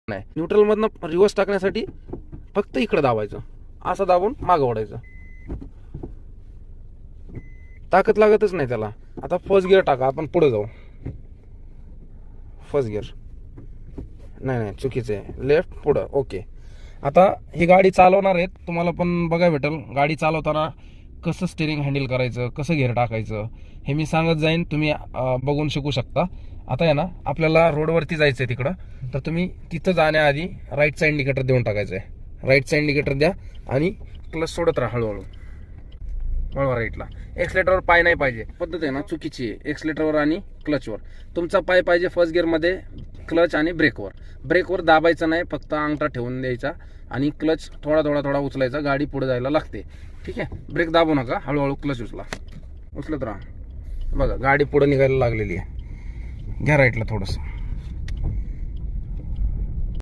नाही. न्यूट्रलमधनं रिव्हर्स टाकण्यासाठी फक्त इकडं दाबायचं, असं दाबून मागं ओढायचं. ताकद लागतच नाही त्याला. आता फर्स्ट गिअर टाका, आपण पुढे जाऊ. फर्स्ट गिअर नाही चुकीचं आहे, लेफ्ट पुढं. ओके. आता ही गाडी चालवणार आहेत, तुम्हाला पण बघायला भेटेल गाडी चालवताना कसं स्टेरिंग हँडल करायचं, कसं गिअर टाकायचं हे मी सांगत जाईन, तुम्ही बघून शिकू शकता. आता आहे ना, आपल्याला रोडवरती जायचं आहे तिकडं, तर तुम्ही तिथं जाण्याआधी राईटचा इंडिकेटर देऊन टाकायचं आहे. राईटचा इंडिकेटर द्या आणि क्लच सोडत राहा हळूहळू. वळवा राईटला. एक्सलेटरवर पाय नाही पाहिजे, पद्धत आहे ना चुकीची आहे. एक्सलेटरवर आणि क्लचवर तुमचा पाय पाहिजे फर्स्ट गिअरमध्ये, क्लच आणि ब्रेकवर. ब्रेकवर दाबायचं नाही, फक्त अंगठा ठेवून द्यायचा आणि क्लच थोडा उचलायचा, गाडी पुढे जायला लागते. ठीक आहे. ब्रेक दाबू नका, हळूहळू क्लच उचलत राहा. बघा गाडी पुढे निघायला लागलेली आहे. घ्या राईटला थोडंसं.